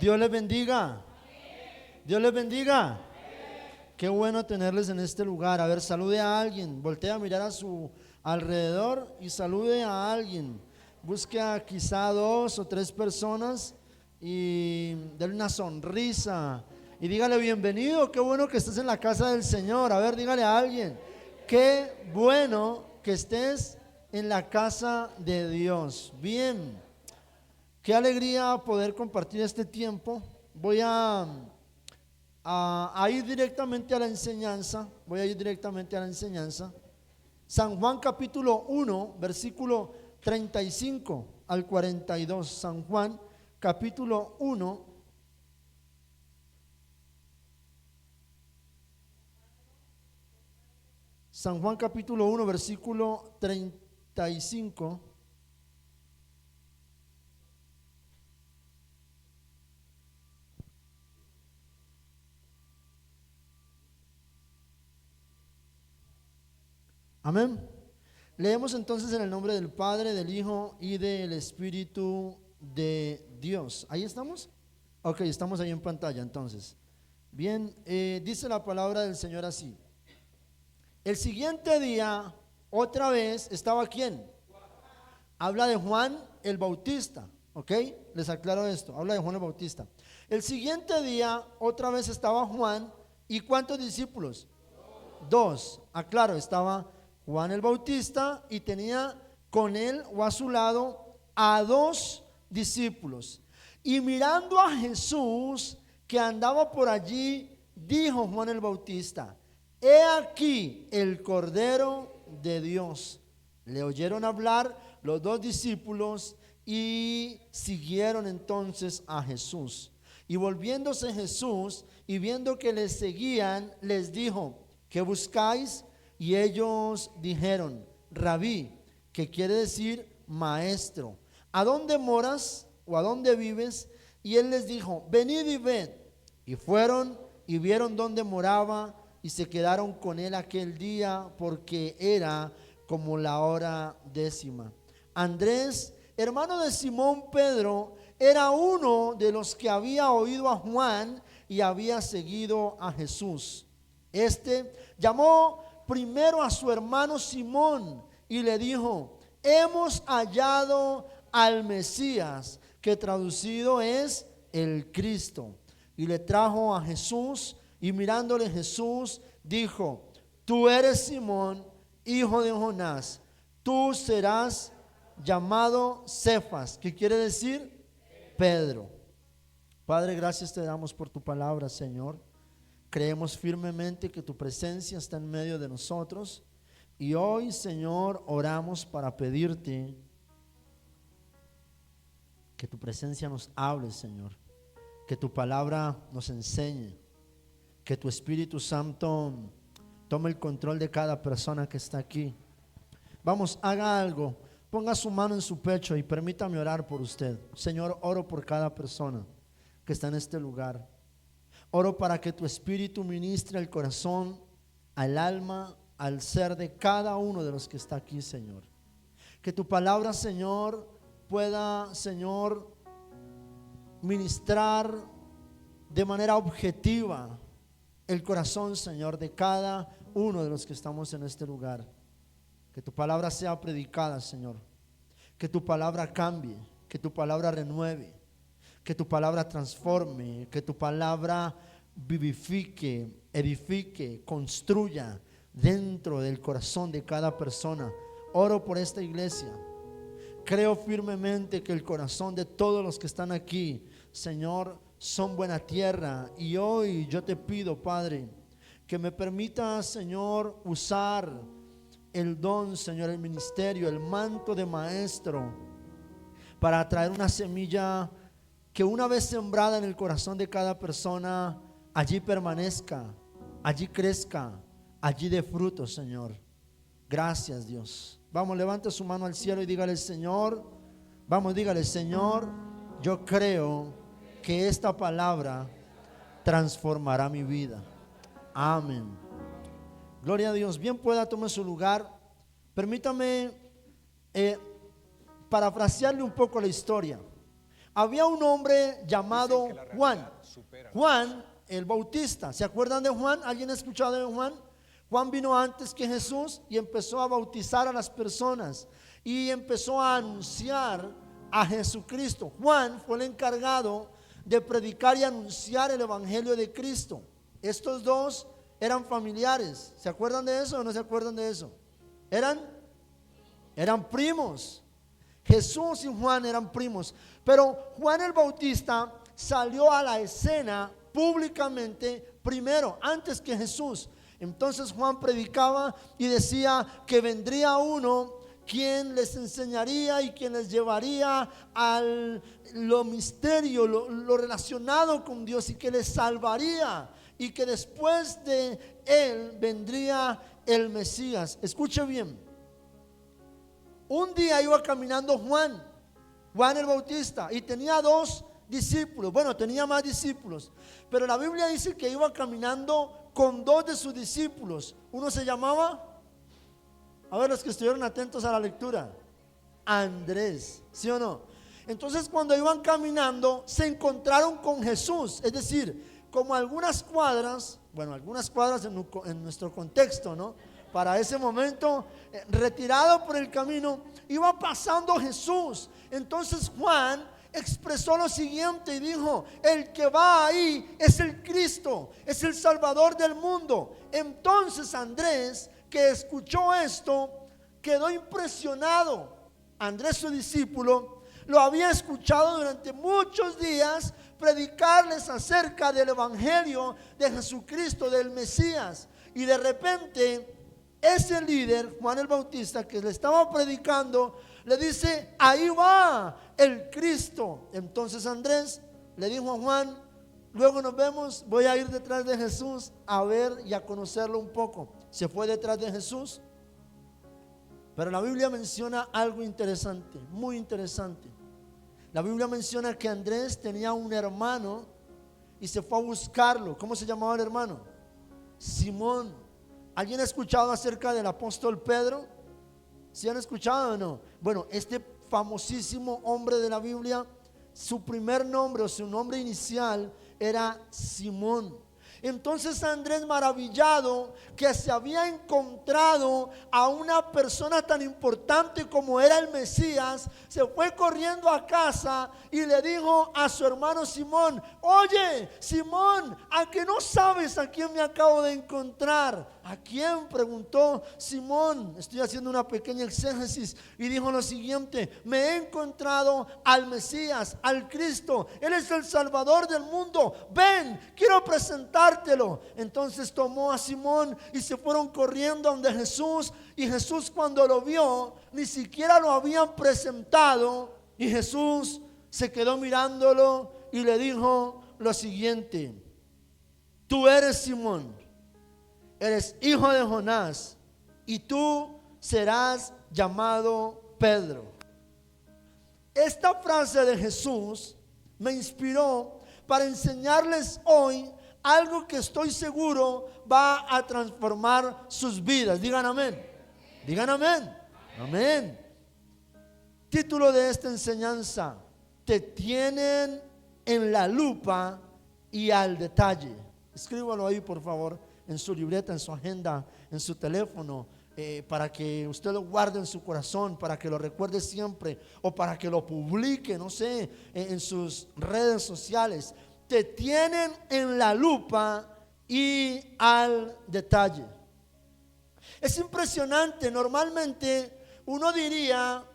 Dios les bendiga. Dios les bendiga. Qué bueno tenerles en este lugar. A ver, salude a alguien. Voltee a mirar a su alrededor y salude a alguien. Busque a quizá 2 o 3 personas y déle una sonrisa y dígale bienvenido. Qué bueno que estés en la casa del Señor. A ver, dígale a alguien. Qué bueno que estés en la casa de Dios. Bien. Qué alegría poder compartir este tiempo. Voy a ir directamente a la enseñanza. Voy a ir directamente a la enseñanza. San Juan capítulo 1, versículo 35 al 42. San Juan capítulo 1. San Juan capítulo 1, versículo 35. Amén. Leemos entonces en el nombre del Padre, del Hijo y del Espíritu de Dios. ¿Ahí estamos? Ok, estamos ahí en pantalla entonces. Bien, dice la palabra del Señor así. El siguiente día, otra vez, ¿estaba quién? Habla de Juan el Bautista, ¿ok? Les aclaro esto, habla de Juan el Bautista. El siguiente día, otra vez estaba Juan, ¿y cuántos discípulos? 2. Aclaro, estaba Juan el Bautista y tenía con él o a su lado a 2 discípulos. Y mirando a Jesús que andaba por allí, dijo Juan el Bautista: he aquí el Cordero de Dios. Le oyeron hablar los 2 discípulos y siguieron entonces a Jesús. Y volviéndose Jesús y viendo que les seguían, les dijo: ¿qué buscáis? Y ellos dijeron: Rabí, que quiere decir maestro, ¿a dónde moras o a dónde vives? Y él les dijo: venid y ved. Y fueron y vieron dónde moraba y se quedaron con él aquel día, porque era como la hora 10. Andrés, hermano de Simón Pedro, era uno de los que había oído a Juan y había seguido a Jesús. Este llamó primero a su hermano Simón y le dijo: hemos hallado al Mesías, que traducido es el Cristo. Y le trajo a Jesús, y mirándole Jesús dijo: tú eres Simón, hijo de Jonás, tú serás llamado Cefas, que quiere decir Pedro. Padre, gracias te damos por tu palabra, Señor. Creemos firmemente que tu presencia está en medio de nosotros. Y hoy, Señor, oramos para pedirte que tu presencia nos hable, Señor. Que tu palabra nos enseñe. Que tu Espíritu Santo tome el control de cada persona que está aquí. Vamos, haga algo. Ponga su mano en su pecho y permítame orar por usted. Señor, oro por cada persona que está en este lugar. Oro para que tu Espíritu ministre al corazón, al alma, al ser de cada uno de los que está aquí, Señor. Que tu palabra, Señor, pueda, Señor, ministrar de manera objetiva el corazón, Señor, de cada uno de los que estamos en este lugar. Que tu palabra sea predicada, Señor. Que tu palabra cambie, que tu palabra renueve, que tu palabra transforme, que tu palabra vivifique, edifique, construya dentro del corazón de cada persona. Oro por esta iglesia. Creo firmemente que el corazón de todos los que están aquí, Señor, son buena tierra. Y hoy yo te pido, Padre, que me permitas, Señor, usar el don, Señor, el ministerio, el manto de maestro, para traer una semilla que una vez sembrada en el corazón de cada persona, allí permanezca, allí crezca, allí dé fruto, Señor. Gracias, Dios. Vamos, levante su mano al cielo y dígale: Señor, vamos, dígale: Señor, yo creo que esta palabra transformará mi vida. Amén. Gloria a Dios. Bien pueda, tome su lugar. Permítame parafrasearle un poco la historia. había un hombre llamado Juan. Juan el Bautista. ¿Se acuerdan de Juan? ¿Alguien ha escuchado de Juan? Juan vino antes que Jesús y empezó a bautizar a las personas y empezó a anunciar a Jesucristo. Juan fue el encargado de predicar y anunciar el evangelio de Cristo. Estos dos eran familiares. ¿Se acuerdan de eso o no se acuerdan de eso? Eran primos. Jesús y Juan eran primos. Pero Juan el Bautista salió a la escena públicamente primero, antes que Jesús. Entonces Juan predicaba y decía que vendría uno quien les enseñaría y quien les llevaría a lo misterio, lo relacionado con Dios, y que les salvaría, y que después de él vendría el Mesías. Escuche bien. Un día iba caminando Juan el Bautista, y tenía dos discípulos. Bueno, tenía más discípulos, pero la Biblia dice que iba caminando con dos de sus discípulos. Uno se llamaba, a ver los que estuvieron atentos a la lectura, Andrés, ¿sí o no? Entonces cuando iban caminando se encontraron con Jesús, es decir, como algunas cuadras en nuestro contexto, ¿no? Para ese momento, retirado por el camino, iba pasando Jesús. Entonces Juan expresó lo siguiente y dijo: el que va ahí es el Cristo, es el Salvador del mundo. Entonces Andrés, que escuchó esto, quedó impresionado. Andrés, su discípulo, lo había escuchado durante muchos días predicarles acerca del evangelio de Jesucristo, del Mesías. Y de repente ese líder, Juan el Bautista, que le estaba predicando, le dice: ahí va el Cristo. Entonces Andrés le dijo a Juan: luego nos vemos, voy a ir detrás de Jesús a ver y a conocerlo un poco. Se fue detrás de Jesús. Pero la Biblia menciona algo interesante, muy interesante. La Biblia menciona que Andrés tenía un hermano y se fue a buscarlo. ¿Cómo se llamaba el hermano? Simón. ¿Alguien ha escuchado acerca del apóstol Pedro? ¿Sí han escuchado o no? Bueno, este famosísimo hombre de la Biblia, su primer nombre o su nombre inicial era Simón. Entonces Andrés, maravillado que se había encontrado a una persona tan importante como era el Mesías, se fue corriendo a casa y le dijo a su hermano Simón: oye, Simón, ¿a que no sabes a quién me acabo de encontrar? ¿A quién?, preguntó Simón. Estoy haciendo una pequeña exégesis, y dijo lo siguiente: me he encontrado al Mesías, al Cristo. Él es el Salvador del mundo. Ven, quiero presentártelo. Entonces tomó a Simón y se fueron corriendo donde Jesús. Y Jesús, cuando lo vio, ni siquiera lo habían presentado, y Jesús se quedó mirándolo y le dijo lo siguiente: tú eres Simón, eres hijo de Jonás, y tú serás llamado Pedro. Esta frase de Jesús me inspiró para enseñarles hoy algo que estoy seguro va a transformar sus vidas. Digan amén. Digan amén. Amén. Título de esta enseñanza: te tienen en la lupa y al detalle. Escríbalo ahí, por favor, en su libreta, en su agenda, en su teléfono, para que usted lo guarde en su corazón, para que lo recuerde siempre, o para que lo publique, no sé, en sus redes sociales. Te tienen en la lupa y al detalle. Es impresionante. Normalmente uno diría,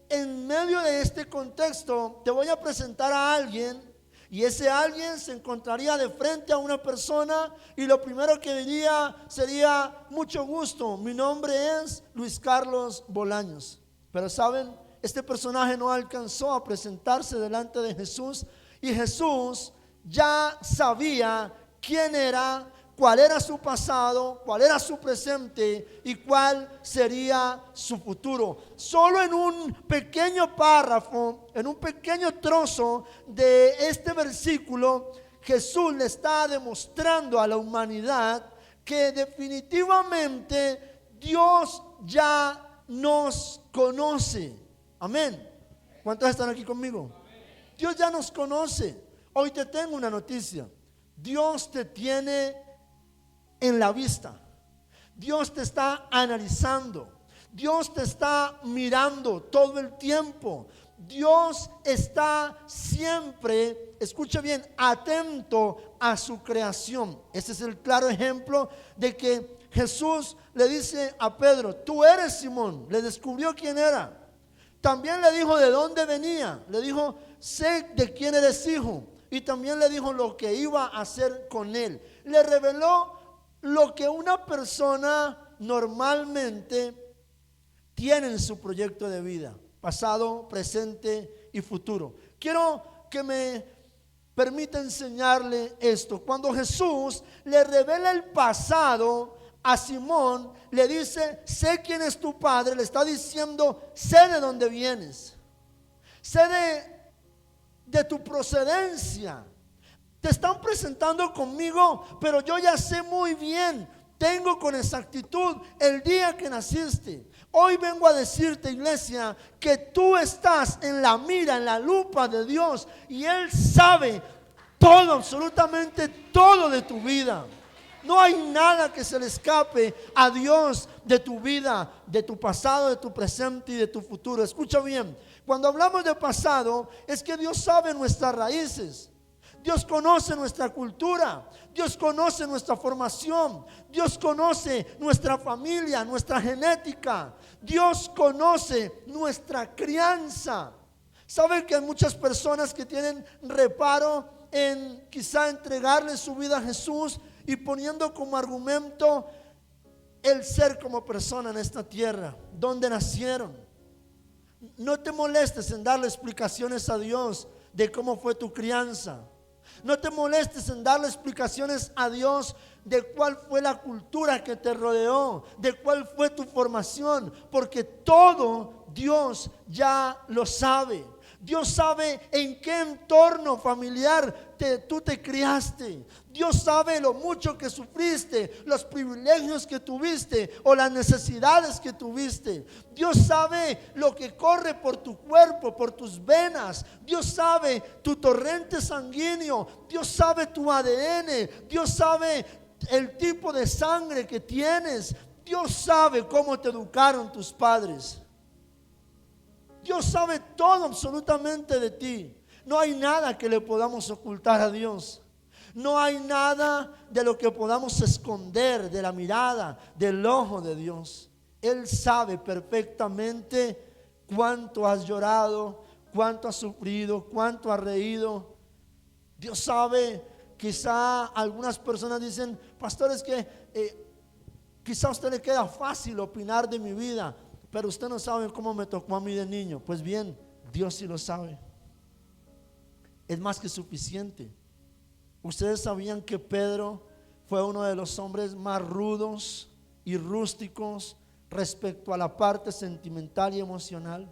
en medio de este contexto, te voy a presentar a alguien, y ese alguien se encontraría de frente a una persona, y lo primero que diría sería: mucho gusto, mi nombre es Luis Carlos Bolaños. Pero saben, este personaje no alcanzó a presentarse delante de Jesús, y Jesús ya sabía quién era, cuál era su pasado, cuál era su presente y cuál sería su futuro. Solo en un pequeño párrafo, en un pequeño trozo de este versículo, Jesús le está demostrando a la humanidad que definitivamente Dios ya nos conoce. Amén. ¿Cuántos están aquí conmigo? Dios ya nos conoce. Hoy te tengo una noticia. Dios te tiene en la vista. Dios te está analizando. Dios te está mirando todo el tiempo. Dios está siempre, escucha bien, atento a su creación. Ese es el claro ejemplo de que Jesús le dice a Pedro: tú eres Simón. Le descubrió quién era. También le dijo de dónde venía. Le dijo: sé de quién eres hijo. Y también le dijo lo que iba a hacer con él. Le reveló lo que una persona normalmente tiene en su proyecto de vida: pasado, presente y futuro. Quiero que me permita enseñarle esto. Cuando Jesús le revela el pasado a Simón, le dice: sé quién es tu padre. Le está diciendo: sé de dónde vienes, sé de tu procedencia. Te están presentando conmigo, pero yo ya sé muy bien, tengo con exactitud el día que naciste. Hoy vengo a decirte, iglesia, que tú estás en la mira, en la lupa de Dios, y Él sabe todo, absolutamente todo de tu vida. No hay nada que se le escape a Dios de tu vida, de tu pasado, de tu presente y de tu futuro. Escucha bien, cuando hablamos de pasado, es que Dios sabe nuestras raíces. Dios conoce nuestra cultura, Dios conoce nuestra formación, Dios conoce nuestra familia, nuestra genética, Dios conoce nuestra crianza. ¿Saben que hay muchas personas que tienen reparo en quizá entregarle su vida a Jesús y poniendo como argumento el ser como persona en esta tierra, donde nacieron? No te molestes en darle explicaciones a Dios de cómo fue tu crianza. No te molestes en darle explicaciones a Dios de cuál fue la cultura que te rodeó, de cuál fue tu formación, porque todo Dios ya lo sabe. Dios sabe en qué entorno familiar tú te criaste. Dios sabe lo mucho que sufriste, los privilegios que tuviste o las necesidades que tuviste. Dios sabe lo que corre por tu cuerpo, por tus venas. Dios sabe tu torrente sanguíneo. Dios sabe tu ADN. Dios sabe el tipo de sangre que tienes. Dios sabe cómo te educaron tus padres. Dios sabe todo absolutamente de ti. No hay nada que le podamos ocultar a Dios. No hay nada de lo que podamos esconder de la mirada, del ojo de Dios. Él sabe perfectamente cuánto has llorado, cuánto has sufrido, cuánto has reído. Dios sabe. Quizá algunas personas dicen: pastor, es que quizá a usted le queda fácil opinar de mi vida, pero usted no sabe cómo me tocó a mí de niño. Pues bien, Dios sí lo sabe. Es más que suficiente. Ustedes sabían que Pedro fue uno de los hombres más rudos y rústicos respecto a la parte sentimental y emocional.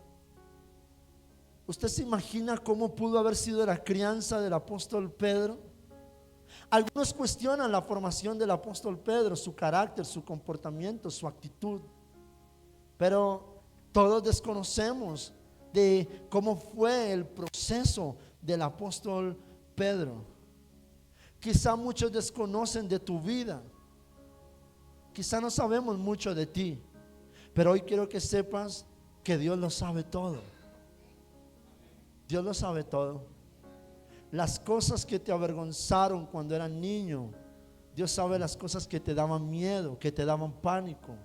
¿Usted se imagina cómo pudo haber sido la crianza del apóstol Pedro? Algunos cuestionan la formación del apóstol Pedro, su carácter, su comportamiento, su actitud. Pero todos desconocemos de cómo fue el proceso del apóstol Pedro. Quizá muchos desconocen de tu vida. Quizá no sabemos mucho de ti. Pero hoy quiero que sepas que Dios lo sabe todo. Dios lo sabe todo. Las cosas que te avergonzaron cuando eras niño, Dios sabe las cosas que te daban miedo, que te daban pánico.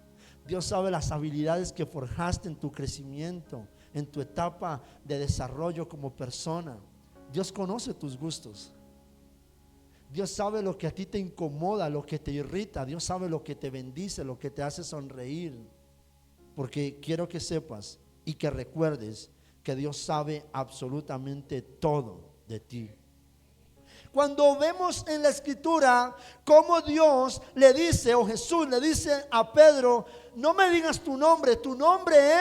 Dios sabe las habilidades que forjaste en tu crecimiento, en tu etapa de desarrollo como persona. Dios conoce tus gustos. Dios sabe lo que a ti te incomoda, lo que te irrita. Dios sabe lo que te bendice, lo que te hace sonreír. Porque quiero que sepas y que recuerdes que Dios sabe absolutamente todo de ti. Cuando vemos en la escritura cómo Dios le dice, o Jesús le dice a Pedro: no me digas tu nombre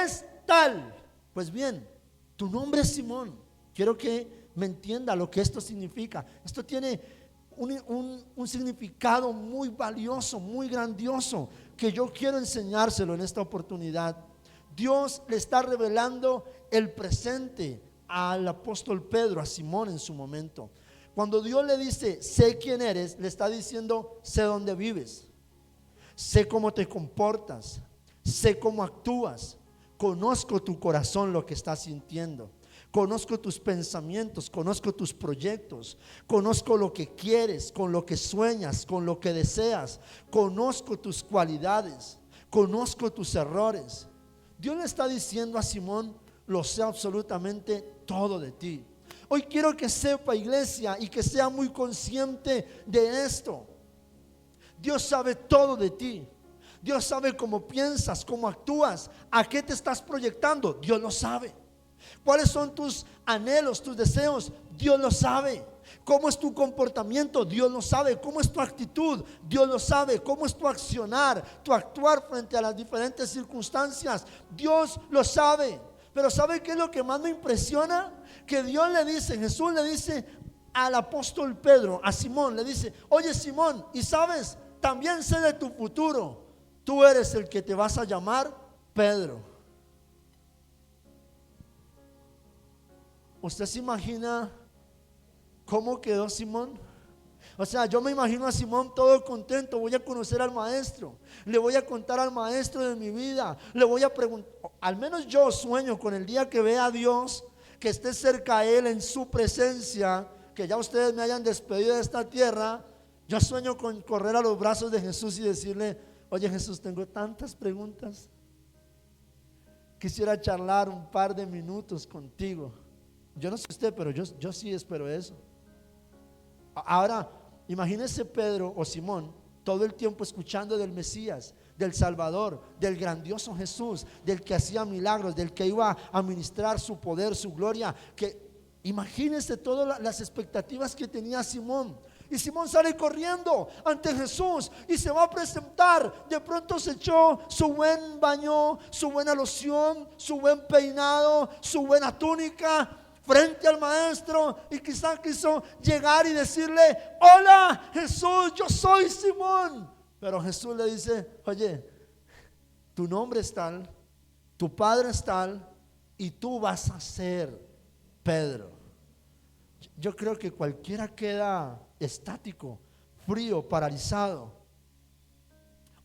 es tal. Pues bien, tu nombre es Simón. Quiero que me entienda lo que esto significa. Esto tiene un significado muy valioso, muy grandioso, que yo quiero enseñárselo en esta oportunidad. Dios le está revelando el presente al apóstol Pedro, a Simón en su momento. Cuando Dios le dice, sé quién eres, le está diciendo, sé dónde vives, sé cómo te comportas, sé cómo actúas, conozco tu corazón, lo que estás sintiendo, conozco tus pensamientos, conozco tus proyectos, conozco lo que quieres, con lo que sueñas, con lo que deseas, conozco tus cualidades, conozco tus errores. Dios le está diciendo a Simón, lo sé absolutamente todo de ti. Hoy quiero que sepa, iglesia, y que sea muy consciente de esto. Dios sabe todo de ti. Dios sabe cómo piensas, cómo actúas, a qué te estás proyectando. Dios lo sabe. ¿Cuáles son tus anhelos, tus deseos? Dios lo sabe. ¿Cómo es tu comportamiento? Dios lo sabe. ¿Cómo es tu actitud? Dios lo sabe. ¿Cómo es tu accionar, tu actuar frente a las diferentes circunstancias? Dios lo sabe. Pero ¿sabe qué es lo que más me impresiona? Que Dios le dice, Jesús le dice al apóstol Pedro, a Simón, le dice, oye Simón, y sabes, también sé de tu futuro, tú eres el que te vas a llamar Pedro. ¿Usted se imagina cómo quedó Simón? O sea, yo me imagino a Simón todo contento. Voy a conocer al maestro, le voy a contar al maestro de mi vida, le voy a preguntar. Al menos yo sueño con el día que vea a Dios, que esté cerca a Él en su presencia, que ya ustedes me hayan despedido de esta tierra. Yo sueño con correr a los brazos de Jesús y decirle, oye Jesús, tengo tantas preguntas, quisiera charlar un par de minutos contigo. Yo no sé usted, pero yo sí espero eso. Ahora, imagínese Pedro o Simón todo el tiempo escuchando del Mesías, del Salvador, del grandioso Jesús, del que hacía milagros, del que iba a ministrar su poder, su gloria. Imagínese todas las expectativas que tenía Simón. Y Simón sale corriendo ante Jesús y se va a presentar. De pronto se echó su buen baño, su buena loción, su buen peinado, su buena túnica frente al maestro, y quizá quiso llegar y decirle, hola Jesús, yo soy Simón. Pero Jesús le dice, oye, tu nombre es tal, tu padre es tal, y tú vas a ser Pedro. Yo creo que cualquiera queda estático, frío, paralizado.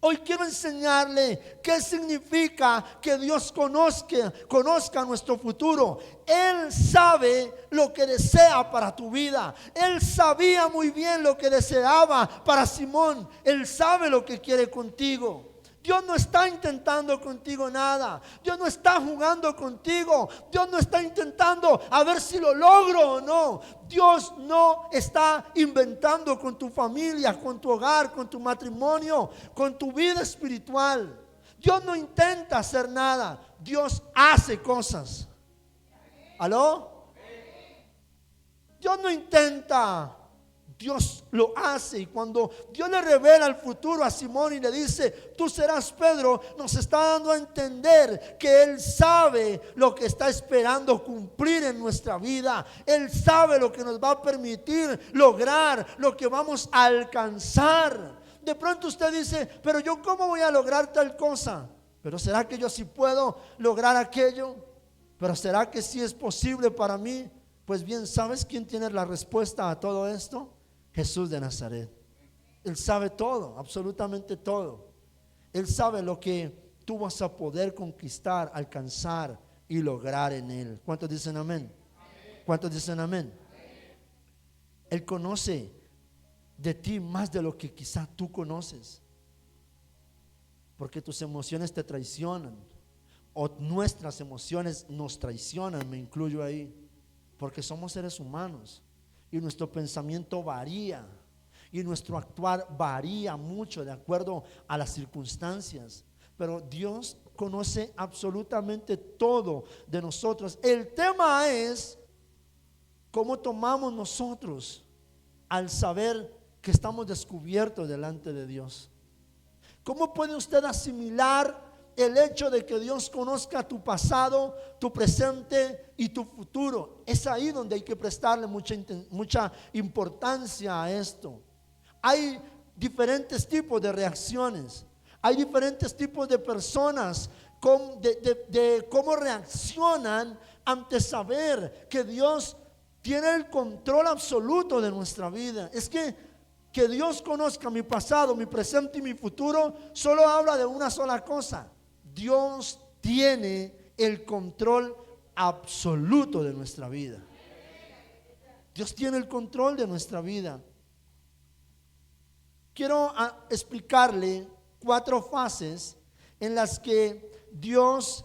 Hoy quiero enseñarle qué significa que Dios conozca nuestro futuro. Él sabe lo que desea para tu vida. Él sabía muy bien lo que deseaba para Simón. Él sabe lo que quiere contigo. Dios no está intentando contigo nada. Dios no está jugando contigo. Dios no está intentando a ver si lo logro o no. Dios no está inventando con tu familia, con tu hogar, con tu matrimonio, con tu vida espiritual. Dios no intenta hacer nada. Dios hace cosas. ¿Aló? Dios no intenta. Dios lo hace. Y cuando Dios le revela el futuro a Simón y le dice, tú serás Pedro, nos está dando a entender que Él sabe lo que está esperando cumplir en nuestra vida. Él sabe lo que nos va a permitir lograr, lo que vamos a alcanzar. De pronto usted dice, pero yo ¿cómo voy a lograr tal cosa? Pero ¿será que yo sí puedo lograr aquello? ¿Pero será que sí es posible para mí? Pues bien, ¿sabes quién tiene la respuesta a todo esto? Jesús de Nazaret. Él sabe todo, absolutamente todo. Él sabe lo que tú vas a poder conquistar, alcanzar y lograr en Él. ¿Cuántos dicen amén? ¿Cuántos dicen amén? Él conoce de ti más de lo que quizá tú conoces, porque tus emociones te traicionan, o nuestras emociones nos traicionan, me incluyo ahí, porque somos seres humanos. Y nuestro pensamiento varía, y nuestro actuar varía mucho de acuerdo a las circunstancias. Pero Dios conoce absolutamente todo de nosotros. El tema es cómo tomamos nosotros al saber que estamos descubiertos delante de Dios. ¿Cómo puede usted asimilar el hecho de que Dios conozca tu pasado, tu presente y tu futuro? Es ahí donde hay que prestarle mucha importancia a esto. Hay diferentes tipos de reacciones. Hay diferentes tipos de personas de cómo reaccionan ante saber que Dios tiene el control absoluto de nuestra vida. Es que Dios conozca mi pasado, mi presente y mi futuro, solo habla de una sola cosa: Dios tiene el control absoluto de nuestra vida. Dios tiene el control de nuestra vida. Quiero explicarle 4 fases en las que Dios,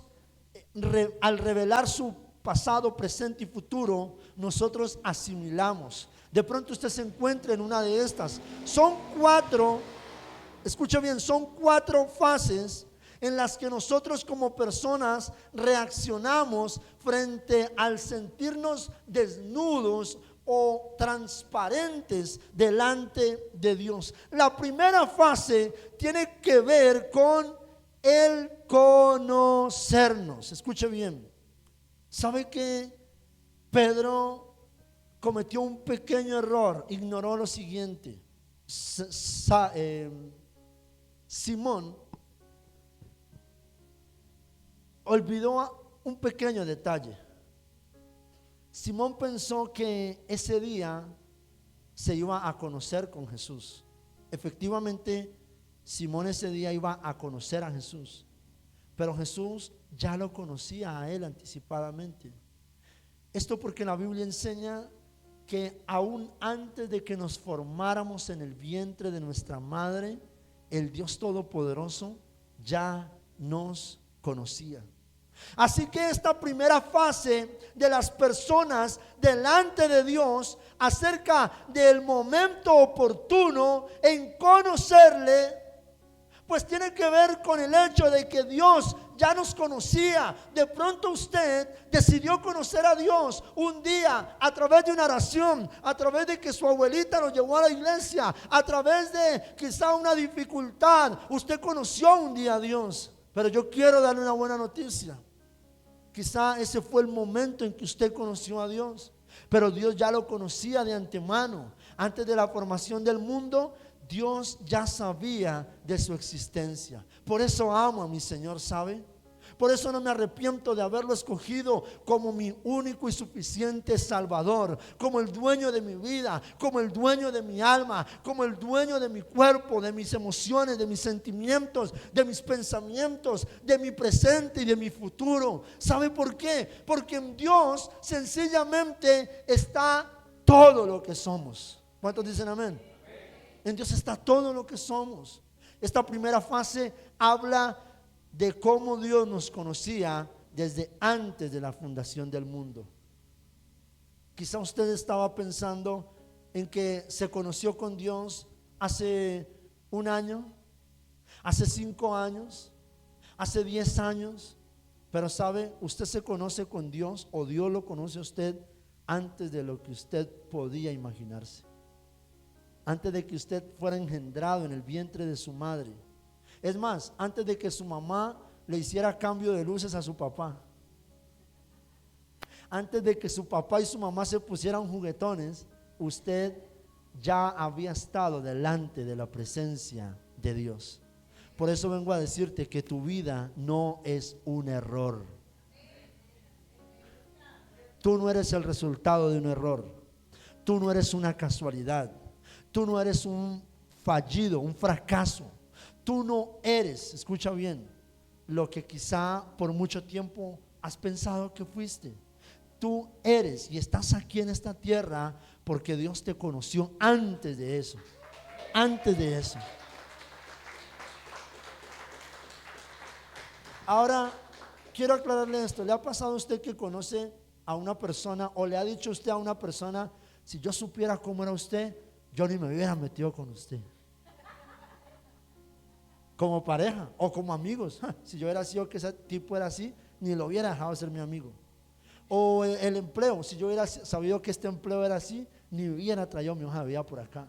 al revelar su pasado, presente y futuro, nosotros asimilamos. De pronto usted se encuentra en una de estas. Son 4, escucha bien, son 4 fases en las que nosotros como personas reaccionamos frente al sentirnos desnudos o transparentes delante de Dios. La primera fase tiene que ver con el conocernos. Escuche bien. ¿Sabe que Pedro cometió un pequeño error? Ignoró lo siguiente. Simón olvidó un pequeño detalle. Simón pensó que ese día se iba a conocer con Jesús. Efectivamente, Simón ese día iba a conocer a Jesús, pero Jesús ya lo conocía a él anticipadamente. Esto porque la Biblia enseña que aún antes de que nos formáramos en el vientre de nuestra madre, el Dios Todopoderoso ya nos conocía. Así que esta primera fase de las personas delante de Dios acerca del momento oportuno en conocerle, pues tiene que ver con el hecho de que Dios ya nos conocía. De pronto usted decidió conocer a Dios un día a través de una oración, a través de que su abuelita lo llevó a la iglesia, a través de quizá una dificultad. Usted conoció un día a Dios. Pero yo quiero darle una buena noticia. Quizá ese fue el momento en que usted conoció a Dios, pero Dios ya lo conocía de antemano. Antes de la formación del mundo, Dios ya sabía de su existencia. Por eso amo a mi Señor, ¿sabe? Por eso no me arrepiento de haberlo escogido como mi único y suficiente Salvador, como el dueño de mi vida, como el dueño de mi alma, como el dueño de mi cuerpo, de mis emociones, de mis sentimientos, de mis pensamientos, de mi presente y de mi futuro. ¿Sabe por qué? Porque en Dios sencillamente está todo lo que somos. ¿Cuántos dicen amén? En Dios está todo lo que somos. Esta primera fase habla de cómo Dios nos conocía desde antes de la fundación del mundo. Quizá usted estaba pensando en que se conoció con Dios hace 1 año, hace 5 años, hace 10 años, pero sabe, usted se conoce con Dios, o Dios lo conoce a usted antes de lo que usted podía imaginarse, antes de que usted fuera engendrado en el vientre de su madre. Es más, antes de que su mamá le hiciera cambio de luces a su papá, antes de que su papá y su mamá se pusieran juguetones, usted ya había estado delante de la presencia de Dios. Por eso vengo a decirte que tu vida no es un error. Tú no eres el resultado de un error. Tú no eres una casualidad. Tú no eres un fallido, un fracaso. Tú no eres, escucha bien, lo que quizá por mucho tiempo has pensado que fuiste. Tú eres y estás aquí en esta tierra porque Dios te conoció antes de eso. Antes de eso. Ahora, quiero aclararle esto. ¿Le ha pasado a usted que conoce a una persona, o le ha dicho usted a una persona: si yo supiera cómo era usted, yo ni me hubiera metido con usted? Como pareja o como amigos. Si yo hubiera sido que ese tipo era así, ni lo hubiera dejado ser mi amigo. O el empleo, si yo hubiera sabido que este empleo era así, ni hubiera traído mi hoja de vida por acá.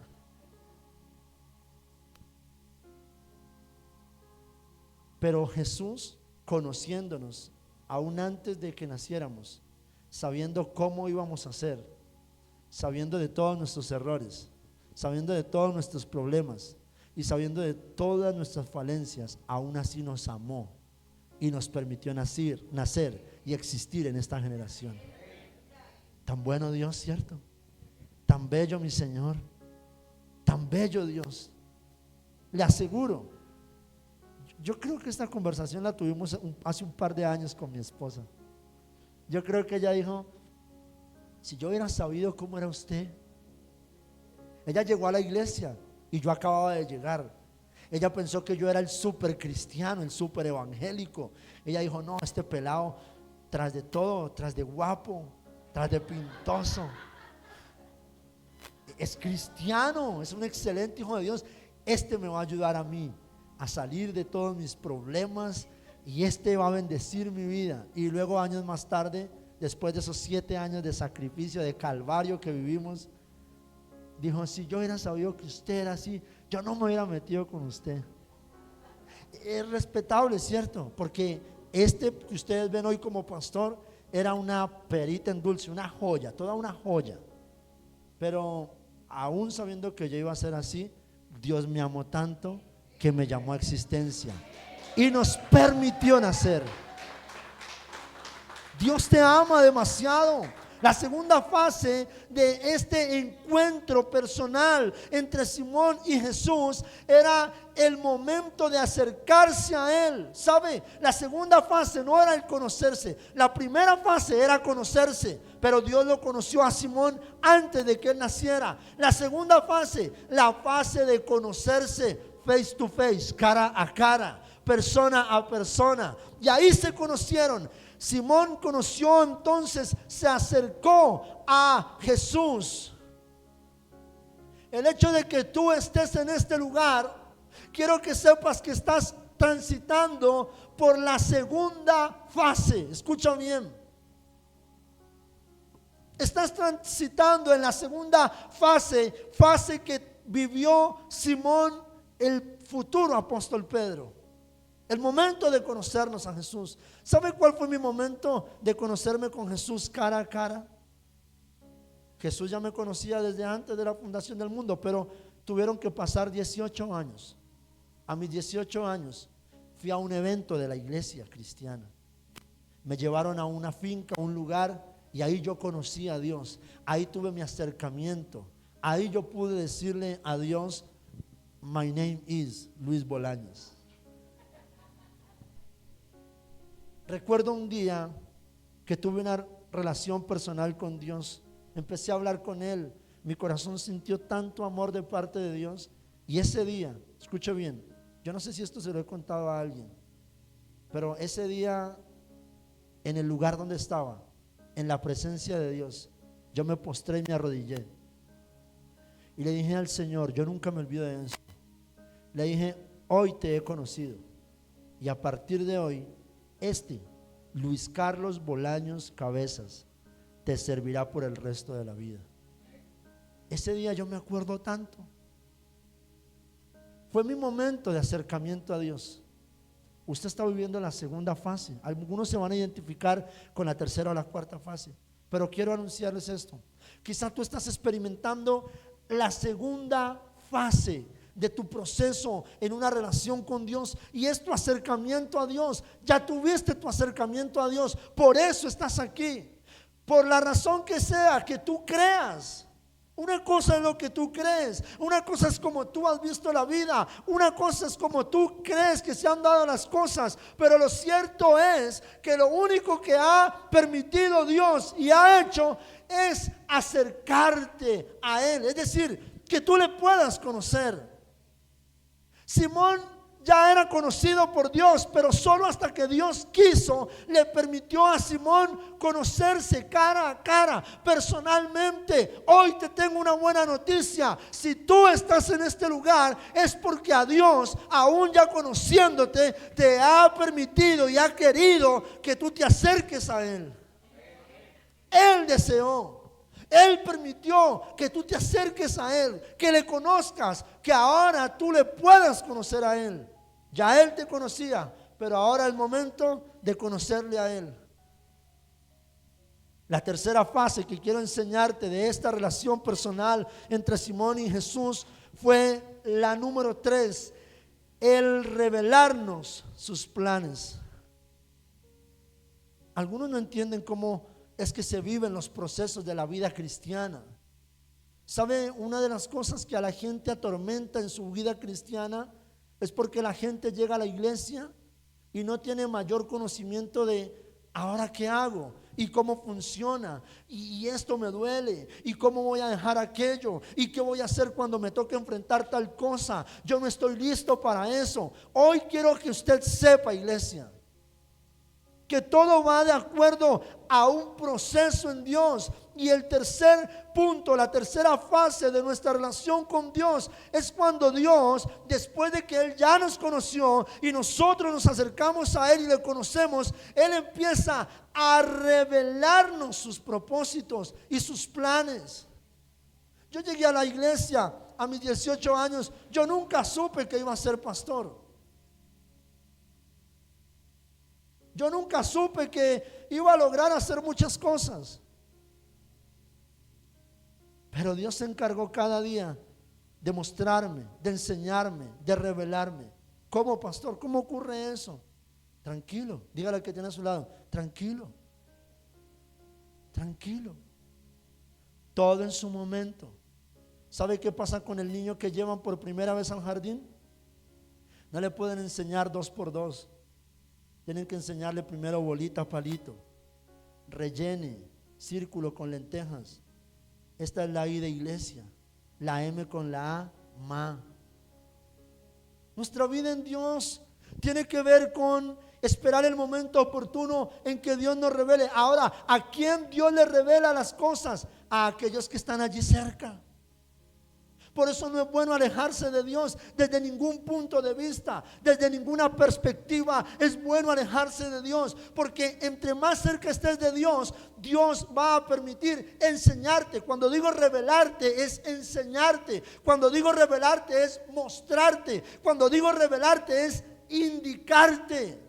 Pero Jesús, conociéndonos aún antes de que naciéramos, sabiendo cómo íbamos a ser, sabiendo de todos nuestros errores, sabiendo de todos nuestros problemas y sabiendo de todas nuestras falencias, aún así nos amó y nos permitió nacer y existir en esta generación. Tan bueno Dios, ¿cierto? Tan bello mi Señor, tan bello Dios. Le aseguro, yo creo que esta conversación la tuvimos hace un par de años con mi esposa. Yo creo que ella dijo: si yo hubiera sabido cómo era usted. Ella llegó a la iglesia y yo acababa de llegar. Ella pensó que yo era el súper cristiano, el súper evangélico. Ella dijo: no, este pelado, tras de todo, tras de guapo, tras de pintoso, es cristiano, es un excelente hijo de Dios. Este me va a ayudar a mí a salir de todos mis problemas y este va a bendecir mi vida. Y luego, años más tarde, después de esos 7 años de sacrificio, de calvario que vivimos, dijo: si yo hubiera sabido que usted era así, yo no me hubiera metido con usted. Es respetable, ¿cierto? Porque este que ustedes ven hoy como pastor era una perita en dulce, una joya, toda una joya. Pero aún sabiendo que yo iba a ser así, Dios me amó tanto que me llamó a existencia y nos permitió nacer. Dios te ama demasiado. La segunda fase de este encuentro personal entre Simón y Jesús era el momento de acercarse a Él. ¿Sabe? La segunda fase no era el conocerse. La primera fase era conocerse, pero Dios lo conoció a Simón antes de que él naciera. La segunda fase, la fase de conocerse face to face, cara a cara, persona a persona. Y ahí se conocieron. Simón conoció, entonces se acercó a Jesús. El hecho de que tú estés en este lugar, quiero que sepas que estás transitando por la segunda fase. Escucha bien. Estás transitando en la segunda fase, fase que vivió Simón, el futuro apóstol Pedro. El momento de conocernos a Jesús. ¿Sabe cuál fue mi momento de conocerme con Jesús cara a cara? Jesús ya me conocía desde antes de la fundación del mundo, pero tuvieron que pasar 18 años. A mis 18 años fui a un evento de la iglesia cristiana. Me llevaron a una finca, a un lugar, y ahí yo conocí a Dios. Ahí tuve mi acercamiento. Ahí yo pude decirle a Dios: my name is Luis Bolaños. Recuerdo un día que tuve una relación personal con Dios. Empecé a hablar con Él. Mi corazón sintió tanto amor de parte de Dios. Y ese día, escuche bien, yo no sé si esto se lo he contado a alguien, pero ese día, en el lugar donde estaba, en la presencia de Dios, yo me postré y me arrodillé. Y le dije al Señor, yo nunca me olvido de eso. Le dije: hoy te he conocido. Y a partir de hoy, Luis Carlos Bolaños Cabezas, te servirá por el resto de la vida. Ese día yo me acuerdo tanto. Fue mi momento de acercamiento a Dios. Usted está viviendo la segunda fase. Algunos se van a identificar con la tercera o la cuarta fase, pero quiero anunciarles esto. Quizá tú estás experimentando la segunda fase de tu proceso en una relación con Dios, y es tu acercamiento a Dios. Ya tuviste tu acercamiento a Dios, por eso estás aquí, por la razón que sea que tú creas. Una cosa es lo que tú crees, una cosa es como tú has visto la vida, una cosa es como tú crees que se han dado las cosas, pero lo cierto es que lo único que ha permitido Dios y ha hecho es acercarte a Él, es decir, que tú le puedas conocer. Simón ya era conocido por Dios, pero solo hasta que Dios quiso, le permitió a Simón conocerse cara a cara, personalmente. Hoy te tengo una buena noticia: si tú estás en este lugar, es porque a Dios, aún ya conociéndote, te ha permitido y ha querido que tú te acerques a Él. Él deseó, Él permitió que tú te acerques a Él, que le conozcas, que ahora tú le puedas conocer a Él. Ya Él te conocía, pero ahora es el momento de conocerle a Él. La tercera fase que quiero enseñarte de esta relación personal entre Simón y Jesús fue la número 3, el revelarnos sus planes. Algunos no entienden cómo es que se viven los procesos de la vida cristiana. ¿Sabe? Una de las cosas que a la gente atormenta en su vida cristiana es porque la gente llega a la iglesia y no tiene mayor conocimiento de ahora qué hago y cómo funciona, y esto me duele, y cómo voy a dejar aquello, y qué voy a hacer cuando me toque enfrentar tal cosa. Yo no estoy listo para eso. Hoy quiero que usted sepa, iglesia, que todo va de acuerdo a un proceso en Dios. Y el tercer punto, la tercera fase de nuestra relación con Dios es cuando Dios, después de que Él ya nos conoció y nosotros nos acercamos a Él y le conocemos, Él empieza a revelarnos sus propósitos y sus planes. Yo llegué a la iglesia a mis 18 años, yo nunca supe que iba a ser pastor. Yo nunca supe que iba a lograr hacer muchas cosas. Pero Dios se encargó cada día de mostrarme, de enseñarme, de revelarme. ¿Cómo, pastor? ¿Cómo ocurre eso? Tranquilo, dígale al que tiene a su lado, tranquilo, tranquilo. Todo en su momento. ¿Sabe qué pasa con el niño que llevan por primera vez al jardín? No le pueden enseñar 2 por 2. Tienen que enseñarle primero bolita, palito, rellene, círculo con lentejas. Esta es la I de iglesia, la M con la A, ma. Nuestra vida en Dios tiene que ver con esperar el momento oportuno en que Dios nos revele. Ahora, ¿a quién Dios le revela las cosas? A aquellos que están allí cerca. Por eso no es bueno alejarse de Dios desde ningún punto de vista, desde ninguna perspectiva. Es bueno alejarse de Dios, porque entre más cerca estés de Dios, Dios va a permitir enseñarte. Cuando digo revelarte, es enseñarte. Cuando digo revelarte, es mostrarte. Cuando digo revelarte, es indicarte.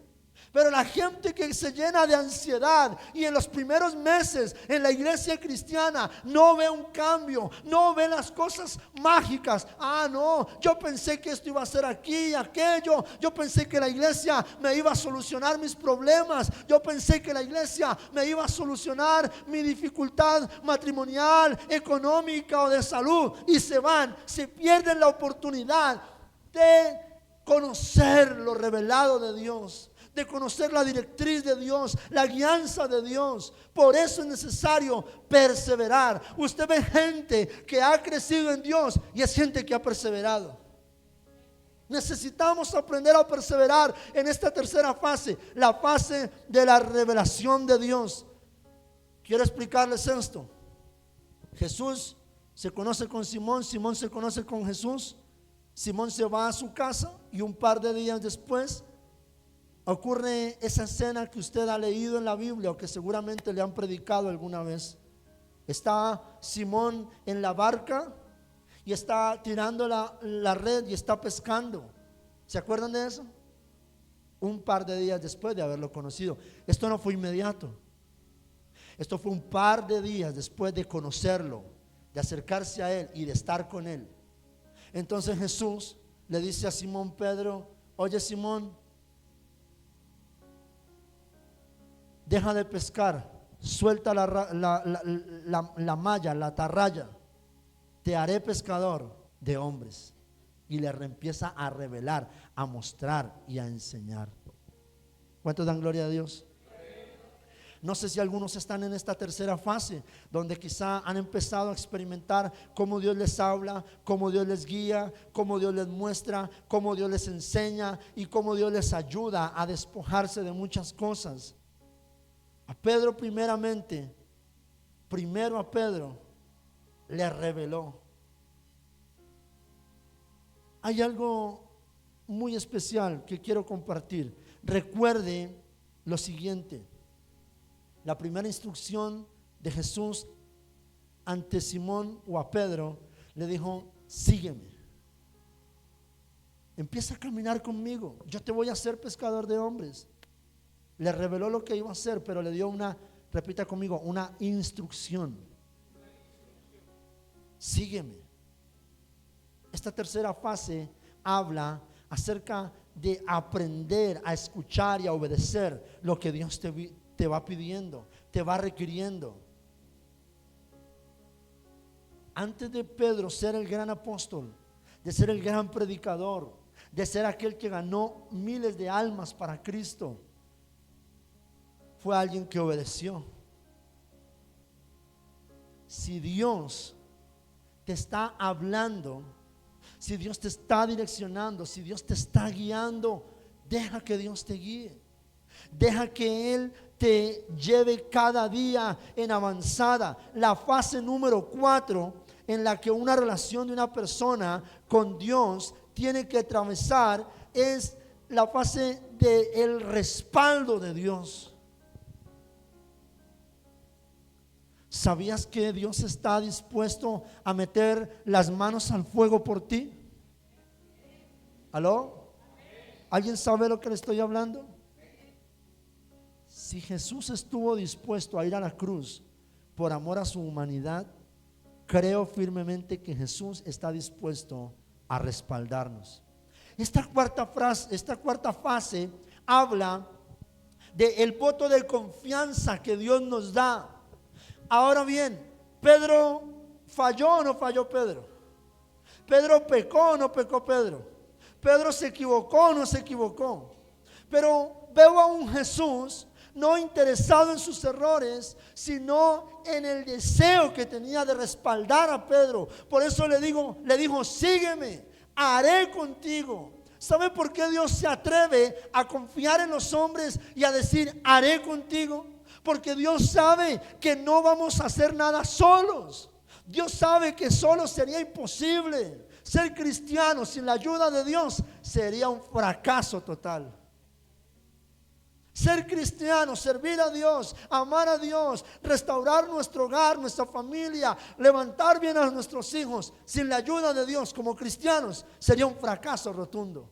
Pero la gente que se llena de ansiedad y en los primeros meses en la iglesia cristiana no ve un cambio, no ve las cosas mágicas. Ah, no, yo pensé que esto iba a ser aquí y aquello. Yo pensé que la iglesia me iba a solucionar mis problemas. Yo pensé que la iglesia me iba a solucionar mi dificultad matrimonial, económica o de salud. Y se van, se pierden la oportunidad de conocer lo revelado de Dios, de conocer la directriz de Dios, la guianza de Dios. Por eso es necesario perseverar. Usted ve gente que ha crecido en Dios y es gente que ha perseverado. Necesitamos aprender a perseverar en esta tercera fase, la fase de la revelación de Dios. Quiero explicarles esto. Jesús se conoce con Simón, Simón se conoce con Jesús. Simón se va a su casa y un par de días después ocurre esa escena que usted ha leído en la Biblia o que seguramente le han predicado alguna vez. Está Simón en la barca y está tirando la red y está pescando. ¿Se acuerdan de eso? Un par de días después de haberlo conocido. Esto no fue inmediato. Esto fue un par de días después de conocerlo, de acercarse a él y de estar con él. Entonces Jesús le dice a Simón Pedro: oye, Simón, deja de pescar, suelta la malla, la atarraya, te haré pescador de hombres. Y le empieza a revelar, a mostrar y a enseñar. ¿Cuántos dan gloria a Dios? No sé si algunos están en esta tercera fase, donde quizá han empezado a experimentar cómo Dios les habla, cómo Dios les guía, cómo Dios les muestra, cómo Dios les enseña y cómo Dios les ayuda a despojarse de muchas cosas. A Pedro primero a Pedro le reveló. Hay algo muy especial que quiero compartir. Recuerde lo siguiente: la primera instrucción de Jesús ante Simón o a Pedro, le dijo: sígueme, empieza a caminar conmigo, yo te voy a hacer pescador de hombres. Le reveló lo que iba a hacer, pero le dio repita conmigo, una instrucción. Sígueme. Esta tercera fase habla acerca de aprender a escuchar y a obedecer lo que Dios te va pidiendo, te va requiriendo. Antes de Pedro ser el gran apóstol, de ser el gran predicador, de ser aquel que ganó miles de almas para Cristo, fue alguien que obedeció. Si Dios te está hablando, si Dios te está direccionando, si Dios te está guiando, deja que Dios te guíe. Deja que Él te lleve cada día en avanzada. La fase número 4 en la que una relación de una persona con Dios tiene que atravesar es la fase del respaldo de Dios. ¿Sabías que Dios está dispuesto a meter las manos al fuego por ti? ¿Aló? ¿Alguien sabe lo que le estoy hablando? Si Jesús estuvo dispuesto a ir a la cruz por amor a su humanidad, creo firmemente que Jesús está dispuesto a respaldarnos. Esta cuarta fase habla del voto de confianza que Dios nos da. Ahora bien, ¿Pedro falló o no falló Pedro? ¿Pedro pecó o no pecó Pedro? ¿Pedro se equivocó o no se equivocó? Pero veo a un Jesús no interesado en sus errores, sino en el deseo que tenía de respaldar a Pedro. Por eso le dijo, sígueme, haré contigo. ¿Sabe por qué Dios se atreve a confiar en los hombres y a decir, haré contigo? Porque Dios sabe que no vamos a hacer nada solos. Dios sabe que solo sería imposible. Ser cristiano sin la ayuda de Dios sería un fracaso total. Ser cristiano, servir a Dios, amar a Dios, restaurar nuestro hogar, nuestra familia, levantar bien a nuestros hijos, sin la ayuda de Dios como cristianos, sería un fracaso rotundo.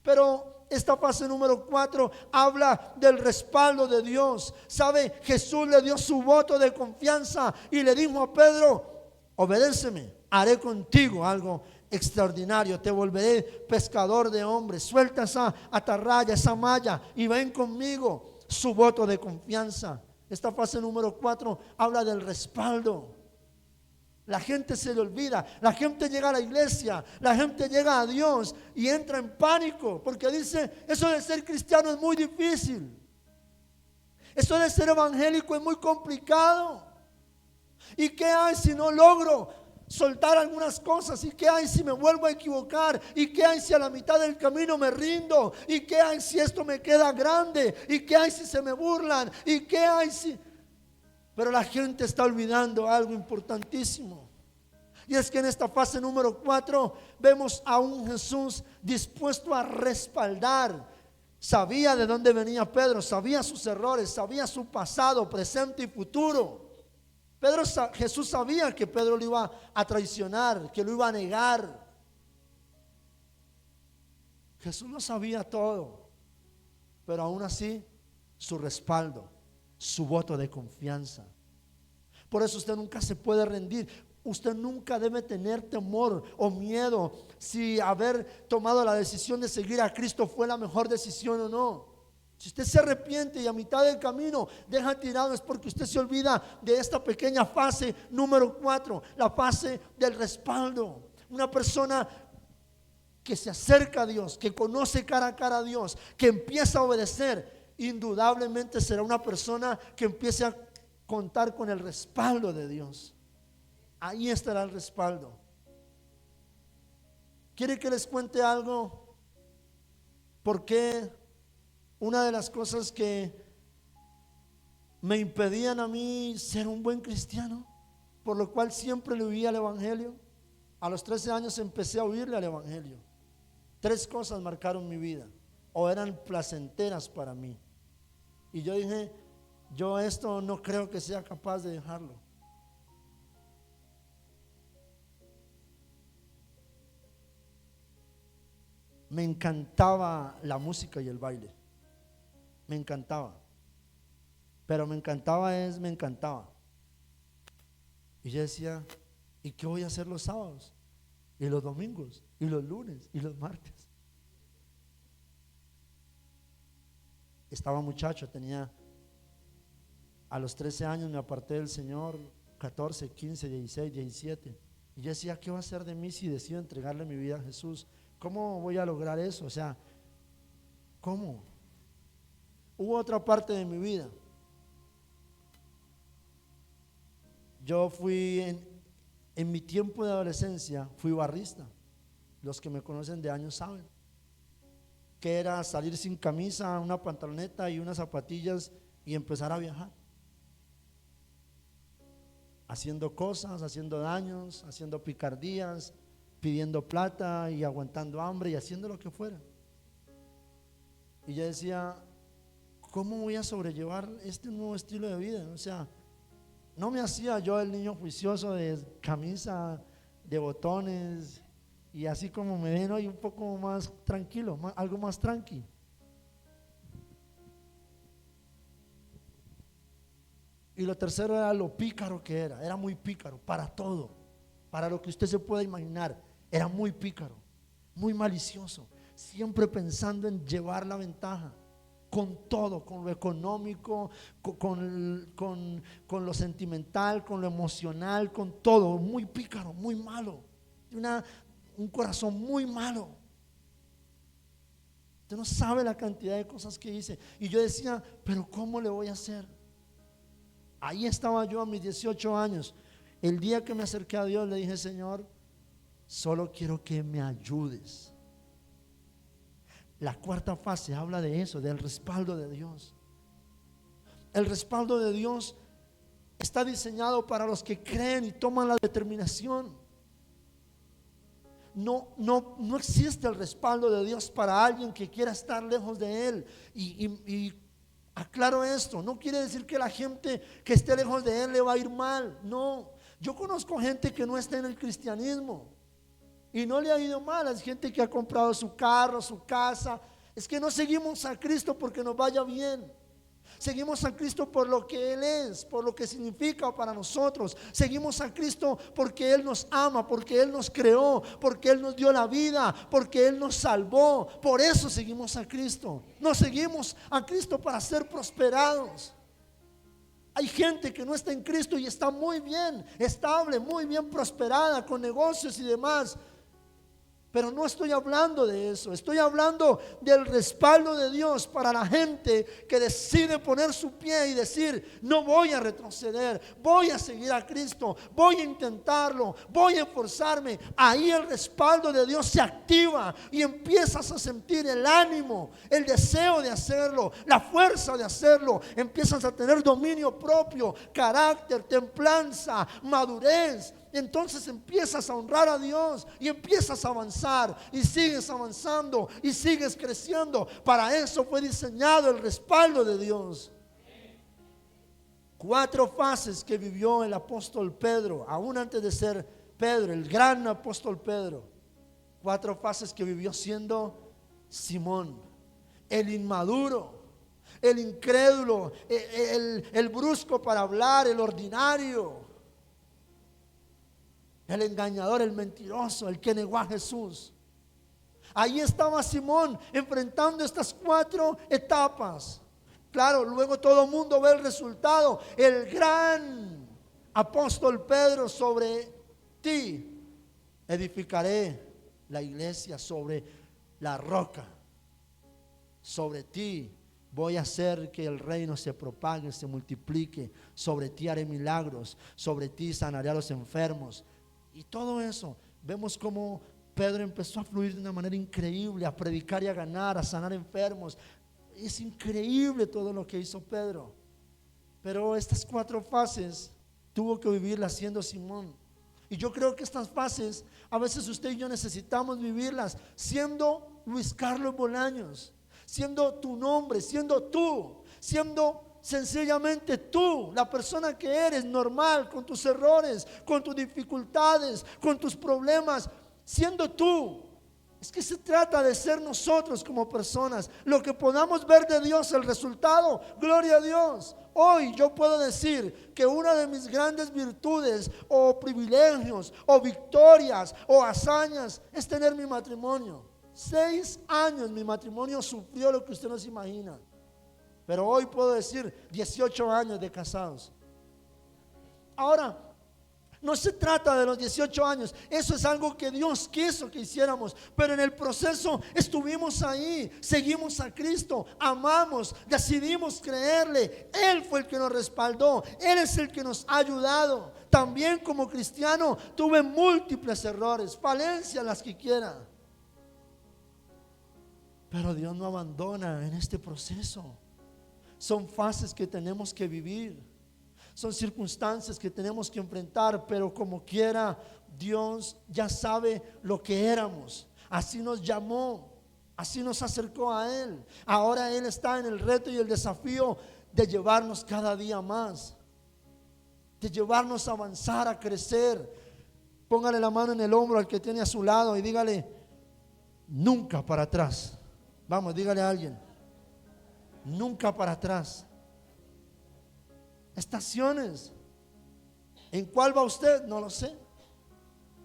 Pero esta fase número 4 habla del respaldo de Dios. ¿Sabe? Jesús le dio su voto de confianza y le dijo a Pedro, obedéceme, haré contigo algo extraordinario, te volveré pescador de hombres. Suelta esa atarraya, esa malla y ven conmigo. Su voto de confianza. Esta fase número 4 habla del respaldo. La gente se le olvida, la gente llega a la iglesia, la gente llega a Dios y entra en pánico porque dice, eso de ser cristiano es muy difícil, eso de ser evangélico es muy complicado. ¿Y qué hay si no logro soltar algunas cosas? ¿Y qué hay si me vuelvo a equivocar? ¿Y qué hay si a la mitad del camino me rindo? ¿Y qué hay si esto me queda grande? ¿Y qué hay si se me burlan? ¿Y qué hay si...? Pero la gente está olvidando algo importantísimo. Y es que en esta fase número 4 vemos a un Jesús dispuesto a respaldar. Sabía de dónde venía Pedro, sabía sus errores, sabía su pasado, presente y futuro. Jesús sabía que Pedro lo iba a traicionar, que lo iba a negar. Jesús lo sabía todo, pero aún así su respaldo, su voto de confianza. Por eso usted nunca se puede rendir. Usted nunca debe tener temor o miedo si haber tomado la decisión de seguir a Cristo fue la mejor decisión o no. Si usted se arrepiente y a mitad del camino deja tirado, es porque usted se olvida de esta pequeña fase número 4, la fase del respaldo. Una persona que se acerca a Dios, que conoce cara a cara a Dios, que empieza a obedecer, indudablemente será una persona que empiece a contar con el respaldo de Dios. Ahí estará el respaldo. ¿Quiere que les cuente algo? Porque una de las cosas que me impedían a mí ser un buen cristiano, por lo cual siempre le huía al evangelio, a los 13 años empecé a huirle al evangelio. 3 cosas marcaron mi vida o eran placenteras para mí, y yo dije, yo esto no creo que sea capaz de dejarlo. Me encantaba la música y el baile, me encantaba, pero me encantaba. Y yo decía, ¿y qué voy a hacer los sábados? Y los domingos, y los lunes, y los martes. Estaba muchacho, tenía A los 13 años me aparté del Señor, 14, 15, 16, 17. Y yo decía, ¿qué va a hacer de mí si decido entregarle mi vida a Jesús? ¿Cómo voy a lograr eso? O sea, ¿cómo? Hubo otra parte de mi vida. Yo fui en mi tiempo de adolescencia, fui barrista. Los que me conocen de años saben que era salir sin camisa, una pantaloneta y unas zapatillas y empezar a viajar, haciendo cosas, haciendo daños, haciendo picardías, pidiendo plata y aguantando hambre y haciendo lo que fuera. Y yo decía, ¿cómo voy a sobrellevar este nuevo estilo de vida? O sea, no me hacía yo el niño juicioso de camisa, de botones, y así como me ven hoy, un poco más tranquilo, algo más tranqui. Y lo tercero era lo pícaro que era muy pícaro para todo, para lo que usted se pueda imaginar. Era muy pícaro, muy malicioso, siempre pensando en llevar la ventaja con todo, con lo económico, con lo sentimental, con lo emocional, con todo. Muy pícaro, muy malo, un corazón muy malo. Usted no sabe la cantidad de cosas que hice. Y yo decía, pero ¿cómo le voy a hacer? Ahí estaba yo a mis 18 años. El día que me acerqué a Dios le dije, Señor, solo quiero que me ayudes. La cuarta fase habla de eso, del respaldo de Dios. El respaldo de Dios está diseñado para los que creen y toman la determinación. No existe el respaldo de Dios para alguien que quiera estar lejos de Él. Y aclaro esto, no quiere decir que la gente que esté lejos de Él le va a ir mal. No, yo conozco gente que no está en el cristianismo y no le ha ido mal. Es gente que ha comprado su carro, su casa. Es que no seguimos a Cristo porque nos vaya bien. Seguimos a Cristo por lo que Él es, por lo que significa para nosotros. Seguimos a Cristo porque Él nos ama, porque Él nos creó, porque Él nos dio la vida, porque Él nos salvó. Por eso seguimos a Cristo. No seguimos a Cristo para ser prosperados. Hay gente que no está en Cristo y está muy bien, estable, muy bien prosperada, con negocios y demás. Pero no estoy hablando de eso, estoy hablando del respaldo de Dios para la gente que decide poner su pie y decir, no voy a retroceder, voy a seguir a Cristo, voy a intentarlo, voy a esforzarme. Ahí el respaldo de Dios se activa y empiezas a sentir el ánimo, el deseo de hacerlo, la fuerza de hacerlo. Empiezas a tener dominio propio, carácter, templanza, madurez. Entonces empiezas a honrar a Dios y empiezas a avanzar y sigues avanzando y sigues creciendo. Para eso fue diseñado el respaldo de Dios. 4 fases que vivió el apóstol Pedro, aún antes de ser Pedro, el gran apóstol Pedro. 4 fases que vivió siendo Simón, el inmaduro, el incrédulo, el brusco para hablar, el ordinario, el engañador, el mentiroso, el que negó a Jesús. Ahí estaba Simón enfrentando estas 4 etapas. Claro, luego todo el mundo ve el resultado. El gran apóstol Pedro: sobre ti edificaré la iglesia, sobre la roca. Sobre ti voy a hacer que el reino se propague, se multiplique. Sobre ti haré milagros. Sobre ti sanaré a los enfermos. Y todo eso, vemos cómo Pedro empezó a fluir de una manera increíble, a predicar y a ganar, a sanar enfermos. Es increíble todo lo que hizo Pedro. Pero estas 4 fases tuvo que vivirlas siendo Simón. Y yo creo que estas fases, a veces usted y yo necesitamos vivirlas siendo Luis Carlos Bolaños, siendo tu nombre, siendo tú, siendo sencillamente tú, la persona que eres, normal, con tus errores, con tus dificultades, con tus problemas, siendo tú. Es que se trata de ser nosotros como personas. Lo que podamos ver de Dios, el resultado, gloria a Dios. Hoy yo puedo decir que una de mis grandes virtudes o privilegios o victorias o hazañas es tener mi matrimonio. 6 años mi matrimonio sufrió lo que usted no se imagina. pero hoy puedo decir 18 años de casados. Ahora, no se trata de los 18 años, eso es algo que Dios quiso que hiciéramos, pero en el proceso estuvimos ahí, seguimos a Cristo, amamos, decidimos creerle. Él fue el que nos respaldó, Él es el que nos ha ayudado. También como cristiano tuve múltiples errores, falencias, las que quiera, pero Dios no abandona en este proceso. Son fases que tenemos que vivir, son circunstancias que tenemos que enfrentar, pero como quiera, Dios ya sabe lo que éramos. Así nos llamó, así nos acercó a Él. Ahora Él está en el reto y el desafío de llevarnos cada día más, de llevarnos a avanzar, a crecer. Póngale la mano en el hombro al que tiene a su lado y dígale: nunca para atrás. Vamos, dígale a alguien: nunca para atrás. Estaciones, ¿en cuál va usted? No lo sé.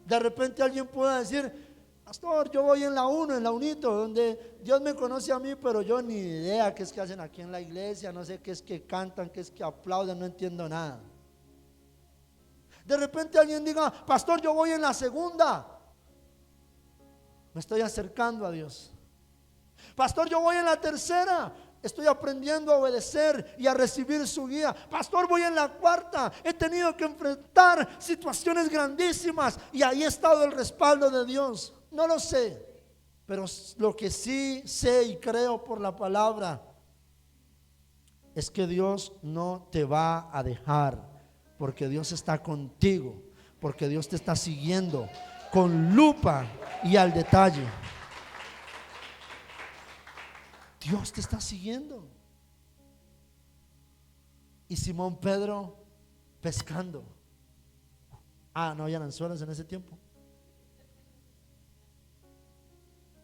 De repente alguien pueda decir: pastor, yo voy en la 1, en la unito, donde Dios me conoce a mí, pero yo ni idea qué es que hacen aquí en la iglesia, no sé qué es que cantan, qué es que aplauden, no entiendo nada. De repente alguien diga: pastor, yo voy en la 2, me estoy acercando a Dios. Pastor, yo voy en la 3, estoy aprendiendo a obedecer y a recibir su guía. Pastor, voy en la 4, he tenido que enfrentar situaciones grandísimas y ahí ha estado el respaldo de Dios. No lo sé, pero lo que sí sé y creo por la palabra es que Dios no te va a dejar, porque Dios está contigo, porque Dios te está siguiendo con lupa y al detalle. Dios te está siguiendo. Y Simón Pedro pescando. No habían anzuelos en ese tiempo.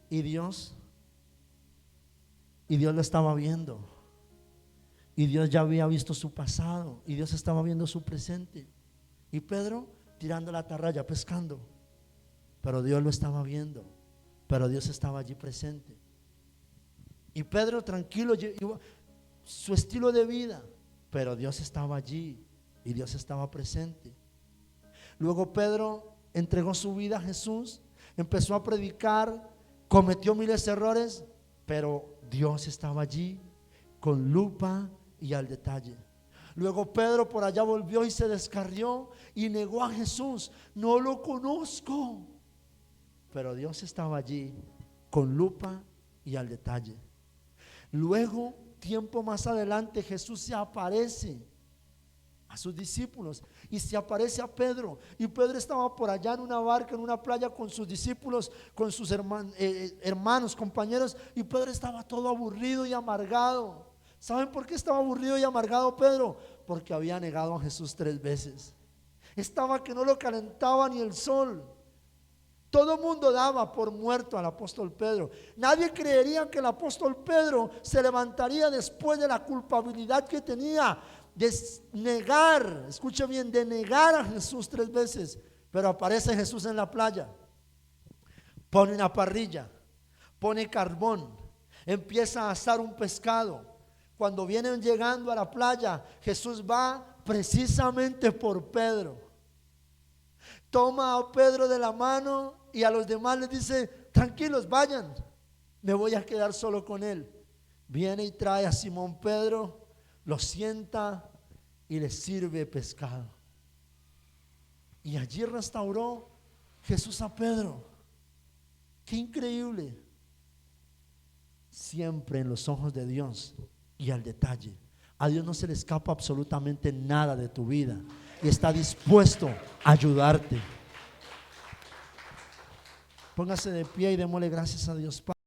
Y Dios lo estaba viendo. Y Dios ya había visto su pasado. Y Dios estaba viendo su presente. Y Pedro tirando la atarraya, pescando. Pero Dios lo estaba viendo. Pero Dios estaba allí presente. Y Pedro tranquilo, su estilo de vida, pero Dios estaba allí y Dios estaba presente. Luego Pedro entregó su vida a Jesús, empezó a predicar, cometió miles de errores, pero Dios estaba allí con lupa y al detalle. Luego Pedro por allá volvió y se descarrió y negó a Jesús: no lo conozco. Pero Dios estaba allí con lupa y al detalle. Luego, tiempo más adelante, Jesús se aparece a sus discípulos y se aparece a Pedro. Y Pedro estaba por allá en una barca, en una playa con sus discípulos, con sus hermanos, compañeros. Y Pedro estaba todo aburrido y amargado. ¿Saben por qué estaba aburrido y amargado Pedro? Porque había negado a Jesús 3 veces. Estaba que no lo calentaba ni el sol. Todo el mundo daba por muerto al apóstol Pedro. Nadie creería que el apóstol Pedro se levantaría después de la culpabilidad que tenía de negar, escuche bien, de negar a Jesús 3 veces. Pero aparece Jesús en la playa, pone una parrilla, pone carbón, empieza a asar un pescado. Cuando vienen llegando a la playa, Jesús va precisamente por Pedro. Toma a Pedro de la mano y a los demás les dice: tranquilos, vayan, me voy a quedar solo con él. Viene y trae a Simón Pedro, lo sienta y le sirve pescado. Y allí restauró Jesús a Pedro. Qué increíble. Siempre en los ojos de Dios y al detalle. A Dios no se le escapa absolutamente nada de tu vida y está dispuesto a ayudarte. Póngase de pie y démosle gracias a Dios.